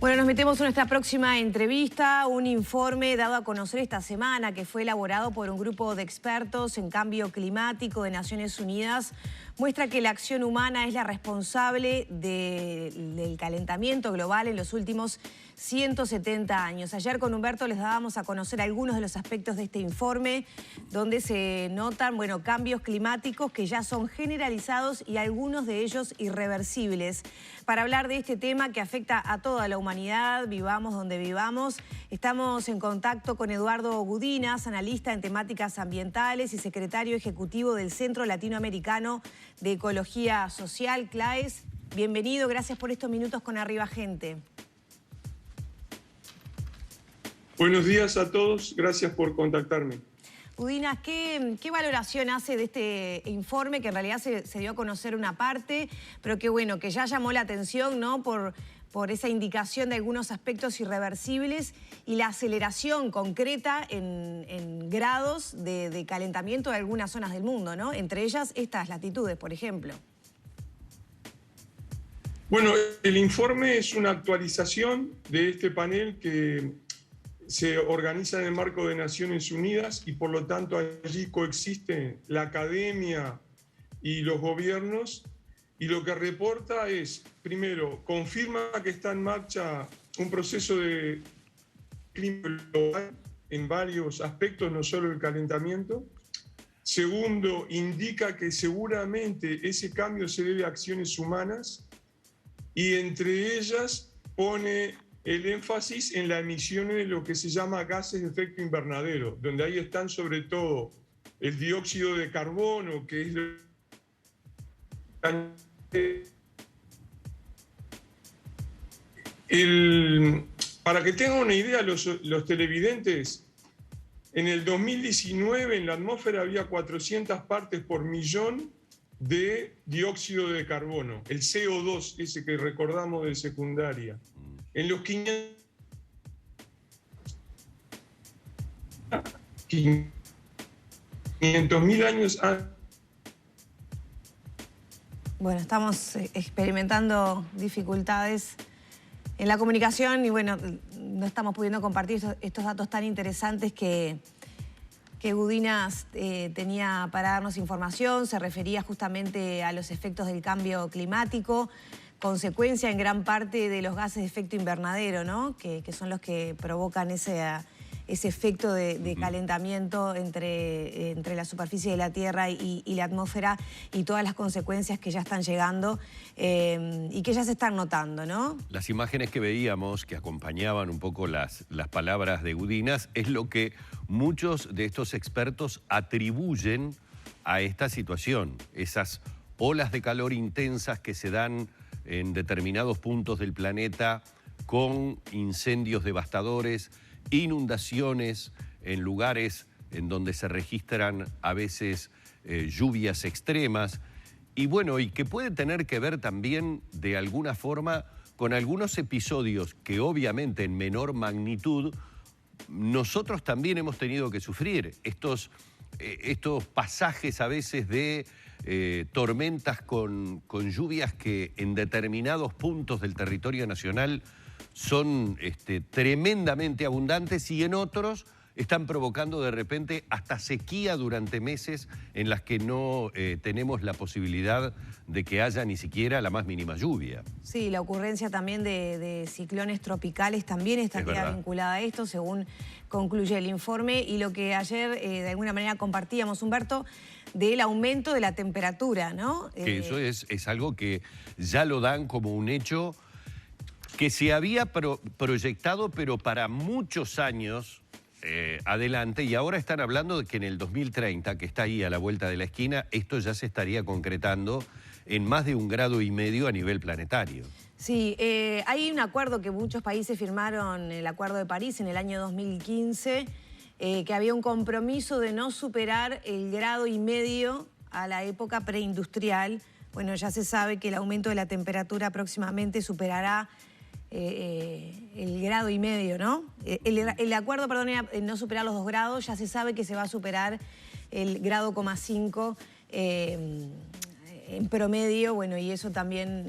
Bueno, nos metemos en nuestra próxima entrevista, un informe dado a conocer esta semana que fue elaborado por un grupo de expertos en cambio climático de Naciones Unidas. Muestra que la acción humana es la responsable del calentamiento global en los últimos 170 años. Ayer con Humberto les dábamos a conocer algunos de los aspectos de este informe, donde se notan, cambios climáticos que ya son generalizados y algunos de ellos irreversibles. Para hablar de este tema que afecta a toda la humanidad, vivamos donde vivamos, estamos en contacto con Eduardo Gudinas, analista en temáticas ambientales y secretario ejecutivo del Centro Latinoamericano de Ecología Social, CLAES. Bienvenido, gracias por estos minutos con Arriba Gente. Buenos días a todos, gracias por contactarme. Gudinas, ¿qué valoración hace de este informe que en realidad se dio a conocer una parte, pero que ya llamó la atención, ¿no? por esa indicación de algunos aspectos irreversibles y la aceleración concreta en grados de calentamiento de algunas zonas del mundo, ¿no? Entre ellas estas latitudes, por ejemplo. Bueno, el informe es una actualización de este panel que se organiza en el marco de Naciones Unidas y por lo tanto allí coexisten la academia y los gobiernos, y lo que reporta es, primero, confirma que está en marcha un proceso de clima global en varios aspectos, no solo el calentamiento. Segundo, indica que seguramente ese cambio se debe a acciones humanas y entre ellas pone el énfasis en la emisión de lo que se llama gases de efecto invernadero, donde ahí están sobre todo el dióxido de carbono, que es para que tengan una idea los televidentes, en el 2019 en la atmósfera había 400 partes por millón de dióxido de carbono, el CO2, ese que recordamos de secundaria. En los 500.000 años antes. Bueno, estamos experimentando dificultades en la comunicación y no estamos pudiendo compartir estos datos tan interesantes que Gudinas tenía para darnos información. Se refería justamente a los efectos del cambio climático, consecuencia en gran parte de los gases de efecto invernadero, ¿no? Que son los que provocan ese efecto de calentamiento entre la superficie de la Tierra y la atmósfera, y todas las consecuencias que ya están llegando y que ya se están notando, ¿no? Las imágenes que veíamos, que acompañaban un poco las palabras de Gudinas, es lo que muchos de estos expertos atribuyen a esta situación. Esas olas de calor intensas que se dan en determinados puntos del planeta, con incendios devastadores, inundaciones en lugares en donde se registran a veces lluvias extremas, y que puede tener que ver también de alguna forma con algunos episodios que obviamente en menor magnitud nosotros también hemos tenido que sufrir. Estos pasajes a veces de tormentas con lluvias que en determinados puntos del territorio nacional son tremendamente abundantes, y en otros están provocando de repente hasta sequía durante meses en las que no tenemos la posibilidad de que haya ni siquiera la más mínima lluvia. Sí, la ocurrencia también de ciclones tropicales también estaría vinculada a esto, según concluye el informe, y lo que ayer de alguna manera compartíamos, Humberto, del aumento de la temperatura, ¿no? Que eso es algo que ya lo dan como un hecho que se había proyectado, pero para muchos años adelante, y ahora están hablando de que en el 2030, que está ahí a la vuelta de la esquina, esto ya se estaría concretando en más de 1,5 grados a nivel planetario. Sí, hay un acuerdo que muchos países firmaron, el Acuerdo de París, en el año 2015, que había un compromiso de no superar el 1,5 grados a la época preindustrial. Bueno, ya se sabe que el aumento de la temperatura próximamente superará el 1,5 grados, ¿no? El acuerdo, perdón, era no superar los 2 grados, ya se sabe que se va a superar el 1,5 grados en promedio, y eso también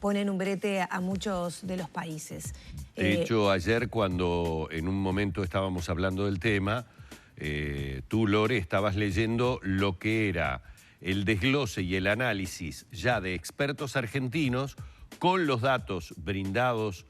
ponen un brete a muchos de los países. De hecho, ayer cuando en un momento estábamos hablando del tema, tú, Lore, estabas leyendo lo que era el desglose y el análisis ya de expertos argentinos con los datos brindados,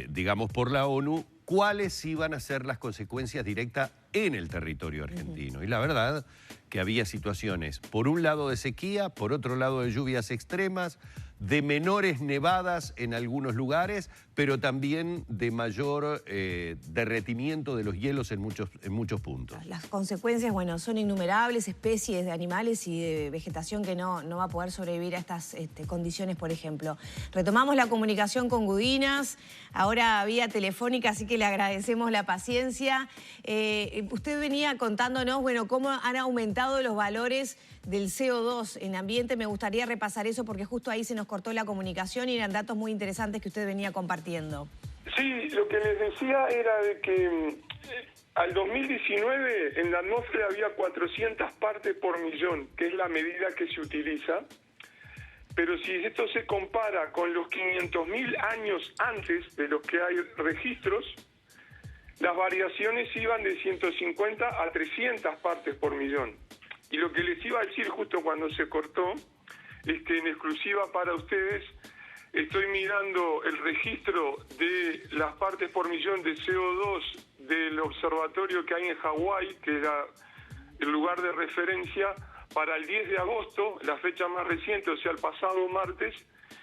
digamos, por la ONU, cuáles iban a ser las consecuencias directas en el territorio argentino. Y la verdad que había situaciones, por un lado de sequía, por otro lado de lluvias extremas, de menores nevadas en algunos lugares, pero también de mayor derretimiento de los hielos en muchos puntos. Las consecuencias, bueno, son innumerables, especies de animales y de vegetación que no va a poder sobrevivir a estas condiciones, por ejemplo. Retomamos la comunicación con Gudinas, ahora vía telefónica, así que le agradecemos la paciencia. Usted venía contándonos, bueno, cómo han aumentado los valores del CO2 en ambiente. Me gustaría repasar eso porque justo ahí se nos cortó la comunicación y eran datos muy interesantes que usted venía compartiendo. Sí, lo que les decía era de que al 2019 en la atmósfera había 400 partes por millón, que es la medida que se utiliza. Pero si esto se compara con los 500.000 años antes de los que hay registros, las variaciones iban de 150 a 300 partes por millón. Y lo que les iba a decir justo cuando se cortó es que en exclusiva para ustedes estoy mirando el registro de las partes por millón de CO2 del observatorio que hay en Hawái, que era el lugar de referencia, para el 10 de agosto, la fecha más reciente, o sea, el pasado martes,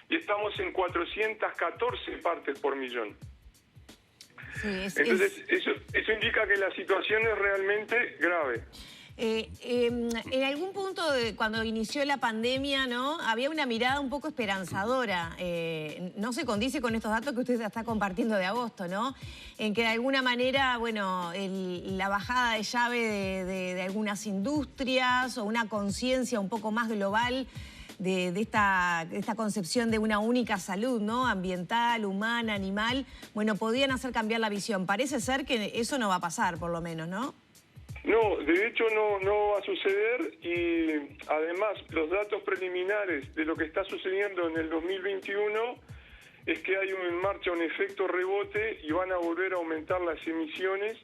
y estamos en 414 partes por millón. Sí, entonces, eso indica que la situación es realmente grave. En algún punto, cuando inició la pandemia, ¿no?, había una mirada un poco esperanzadora. No se condice con estos datos que usted está compartiendo de agosto, ¿no? En que de alguna manera, bueno, la bajada de llave de algunas industrias o una conciencia un poco más global de esta concepción de una única salud, ¿no?, ambiental, humana, animal, bueno, podían hacer cambiar la visión. Parece ser que eso no va a pasar, por lo menos, ¿no? No, de hecho no va a suceder, y además los datos preliminares de lo que está sucediendo en el 2021 es que hay en marcha un efecto rebote y van a volver a aumentar las emisiones,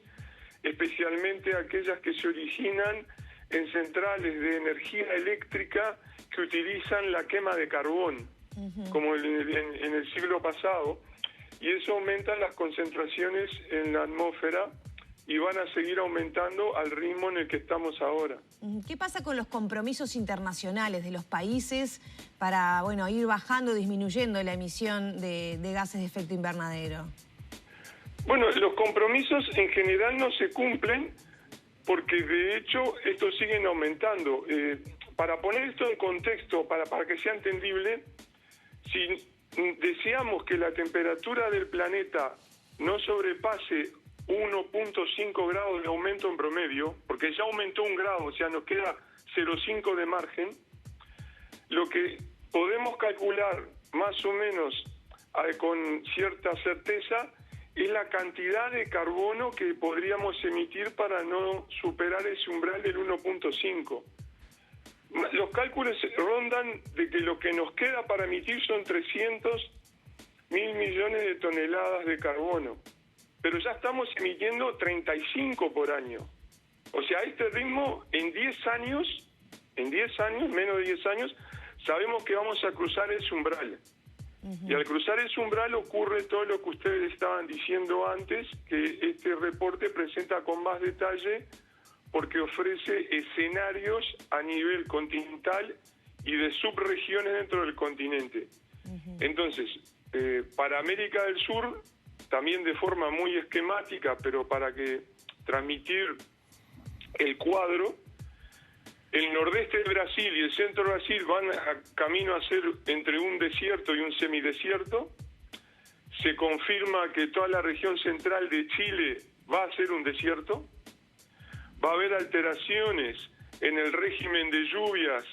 especialmente aquellas que se originan en centrales de energía eléctrica que utilizan la quema de carbón, como en el siglo pasado, y eso aumenta las concentraciones en la atmósfera y van a seguir aumentando al ritmo en el que estamos ahora. ¿Qué pasa con los compromisos internacionales de los países para, bueno, ir bajando, disminuyendo la emisión de gases de efecto invernadero? Bueno, los compromisos en general no se cumplen porque de hecho estos siguen aumentando. Para poner esto en contexto, para que sea entendible, si deseamos que la temperatura del planeta no sobrepase 1.5 grados de aumento en promedio, porque ya aumentó 1 grado, o sea, nos queda 0,5 de margen, lo que podemos calcular más o menos con cierta certeza es la cantidad de carbono que podríamos emitir para no superar ese umbral del 1.5. Los cálculos rondan de que lo que nos queda para emitir son 300.000 millones de toneladas de carbono. Pero ya estamos emitiendo 35 por año. O sea, a este ritmo, en 10 años, menos de 10 años, sabemos que vamos a cruzar ese umbral. Y al cruzar ese umbral ocurre todo lo que ustedes estaban diciendo antes, que este reporte presenta con más detalle porque ofrece escenarios a nivel continental y de subregiones dentro del continente. Entonces, para América del Sur, también de forma muy esquemática, pero para que transmitir el cuadro, el nordeste de Brasil y el centro de Brasil van camino a ser entre un desierto y un semidesierto. Se confirma que toda la región central de Chile va a ser un desierto. Va a haber alteraciones en el régimen de lluvias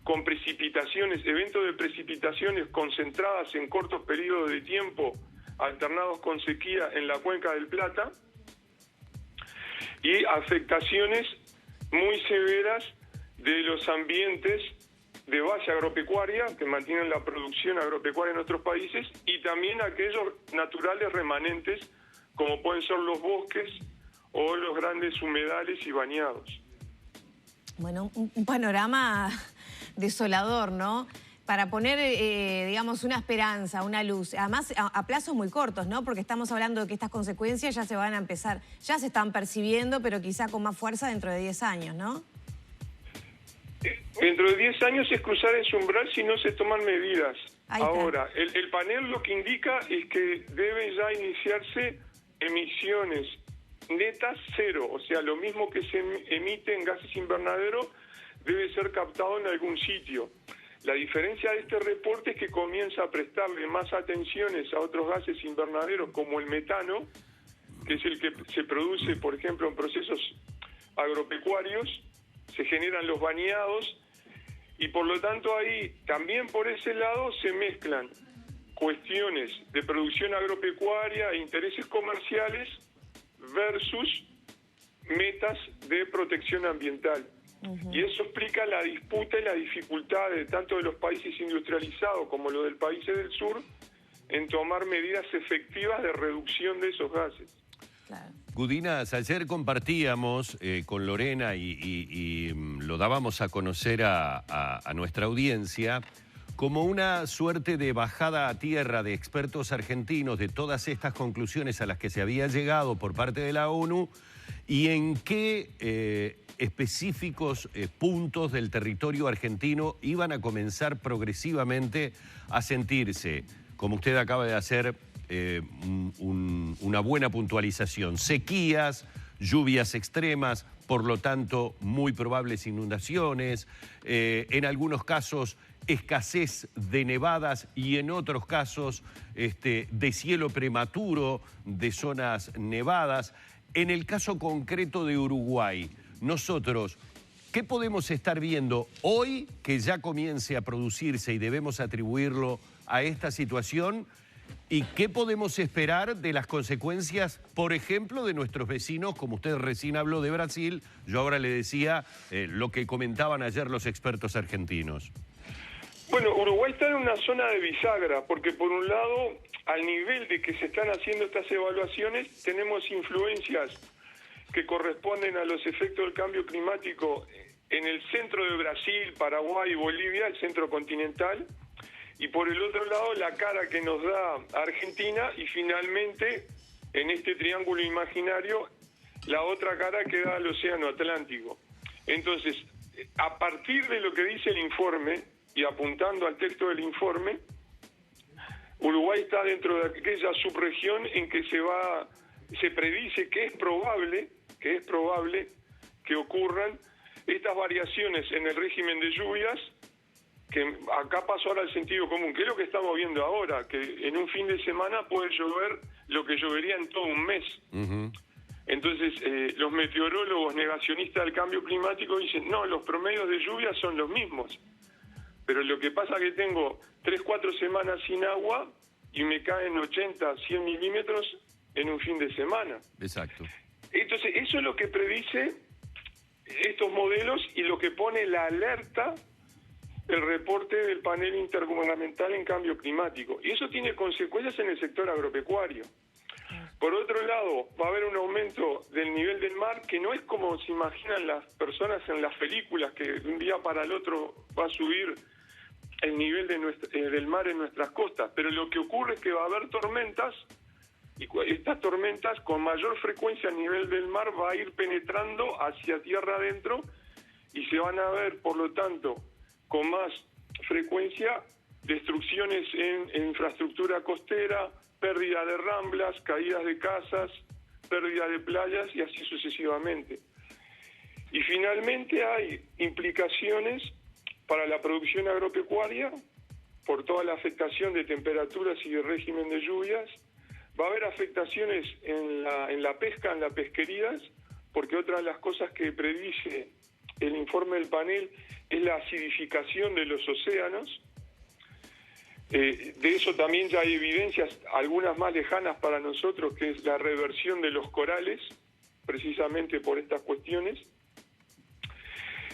con precipitaciones, eventos de precipitaciones concentradas en cortos periodos de tiempo, alternados con sequía en la Cuenca del Plata, y afectaciones muy severas de los ambientes de base agropecuaria que mantienen la producción agropecuaria en nuestros países y también aquellos naturales remanentes como pueden ser los bosques o los grandes humedales y bañados. Bueno, un panorama desolador, ¿no? Para poner, digamos, una esperanza, una luz, además a plazos muy cortos, ¿no? Porque estamos hablando de que estas consecuencias ya se van a empezar, ya se están percibiendo, pero quizá con más fuerza dentro de 10 años, ¿no? Dentro de 10 años es cruzar ese umbral si no se toman medidas. Ahora, el panel lo que indica es que deben ya iniciarse emisiones netas cero, o sea, lo mismo que se emite en gases invernadero debe ser captado en algún sitio. La diferencia de este reporte es que comienza a prestarle más atenciones a otros gases invernaderos como el metano, que es el que se produce, por ejemplo, en procesos agropecuarios, se generan los bañados y por lo tanto ahí también por ese lado se mezclan cuestiones de producción agropecuaria e intereses comerciales versus metas de protección ambiental. Y eso explica la disputa y la dificultad de tanto de los países industrializados como los del países del sur en tomar medidas efectivas de reducción de esos gases. Claro. Gudinas, ayer compartíamos con Lorena y lo dábamos a conocer a nuestra audiencia como una suerte de bajada a tierra de expertos argentinos de todas estas conclusiones a las que se había llegado por parte de la ONU y en qué específicos puntos del territorio argentino iban a comenzar progresivamente a sentirse, como usted acaba de hacer una buena puntualización, sequías, lluvias extremas, por lo tanto muy probables inundaciones, en algunos casos escasez de nevadas y en otros casos de cielo prematuro de zonas nevadas. En el caso concreto de Uruguay, nosotros, ¿qué podemos estar viendo hoy que ya comience a producirse y debemos atribuirlo a esta situación? ¿Y qué podemos esperar de las consecuencias, por ejemplo, de nuestros vecinos, como usted recién habló de Brasil? Yo ahora le decía lo que comentaban ayer los expertos argentinos. Bueno, Uruguay está en una zona de bisagra, porque por un lado, al nivel de que se están haciendo estas evaluaciones, tenemos influencias que corresponden a los efectos del cambio climático en el centro de Brasil, Paraguay y Bolivia, el centro continental, y por el otro lado la cara que nos da Argentina y finalmente en este triángulo imaginario la otra cara que da al Océano Atlántico. Entonces, a partir de lo que dice el informe y apuntando al texto del informe, Uruguay está dentro de aquella subregión en que se predice que es probable que ocurran estas variaciones en el régimen de lluvias, que acá pasó ahora al sentido común, que es lo que estamos viendo ahora, que en un fin de semana puede llover lo que llovería en todo un mes. Entonces, los meteorólogos negacionistas del cambio climático dicen, no, los promedios de lluvia son los mismos, pero lo que pasa es que tengo 3-4 semanas sin agua y me caen 80-100 milímetros en un fin de semana. Exacto. Entonces, eso es lo que predice estos modelos y lo que pone la alerta el reporte del panel intergubernamental en cambio climático. Y eso tiene consecuencias en el sector agropecuario. Por otro lado, va a haber un aumento del nivel del mar que no es como se imaginan las personas en las películas, que de un día para el otro va a subir el nivel del mar en nuestras costas. Pero lo que ocurre es que va a haber tormentas, y estas tormentas con mayor frecuencia a nivel del mar va a ir penetrando hacia tierra adentro y se van a ver, por lo tanto, con más frecuencia destrucciones en infraestructura costera, pérdida de ramblas, caídas de casas, pérdida de playas y así sucesivamente. Y finalmente hay implicaciones para la producción agropecuaria por toda la afectación de temperaturas y de régimen de lluvias. Va a haber afectaciones en la pesca, en las pesquerías, porque otra de las cosas que predice el informe del panel es la acidificación de los océanos. De eso también ya hay evidencias, algunas más lejanas para nosotros, que es la reversión de los corales, precisamente por estas cuestiones.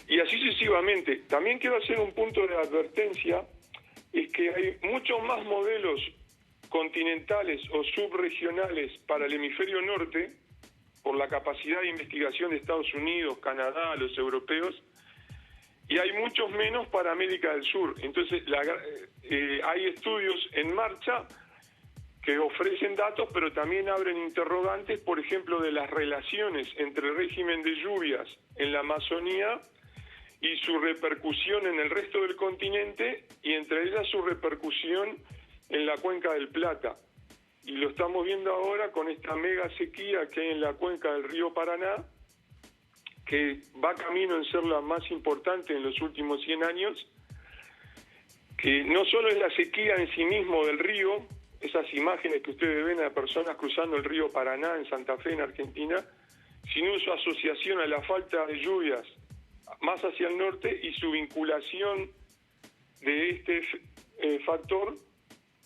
y así sucesivamente. También quiero hacer un punto de advertencia, es que hay muchos más modelos continentales o subregionales para el hemisferio norte, por la capacidad de investigación de Estados Unidos, Canadá, los europeos, y hay muchos menos para América del Sur. Entonces, hay estudios en marcha que ofrecen datos, pero también abren interrogantes, por ejemplo, de las relaciones entre el régimen de lluvias en la Amazonía y su repercusión en el resto del continente, y entre ellas su repercusión en la cuenca del Plata. Y lo estamos viendo ahora con esta mega sequía que hay en la cuenca del río Paraná, que va camino en ser la más importante en los últimos 100 años, que no solo es la sequía en sí mismo del río, esas imágenes que ustedes ven a personas cruzando el río Paraná en Santa Fe, en Argentina, sino su asociación a la falta de lluvias más hacia el norte y su vinculación de este factor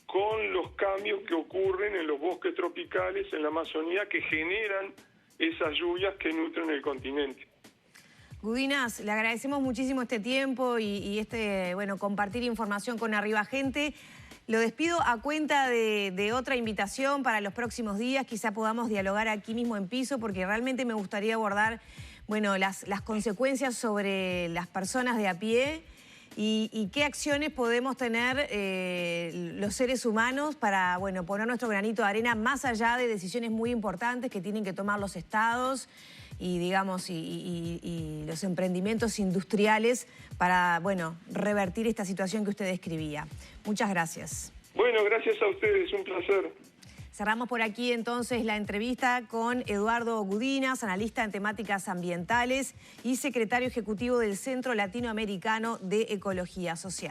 con los cambios que ocurren en los bosques tropicales en la Amazonía, que generan esas lluvias que nutren el continente. Gudinas, le agradecemos muchísimo este tiempo y compartir información con Arriba Gente. Lo despido a cuenta de otra invitación para los próximos días. Quizá podamos dialogar aquí mismo en piso, porque realmente me gustaría abordar las consecuencias sobre las personas de a pie y qué acciones podemos tener los seres humanos para poner nuestro granito de arena más allá de decisiones muy importantes que tienen que tomar los estados y los emprendimientos industriales para revertir esta situación que usted describía. Muchas gracias. Bueno, gracias a ustedes, un placer. Cerramos por aquí entonces la entrevista con Eduardo Gudinas, analista en temáticas ambientales y secretario ejecutivo del Centro Latinoamericano de Ecología Social.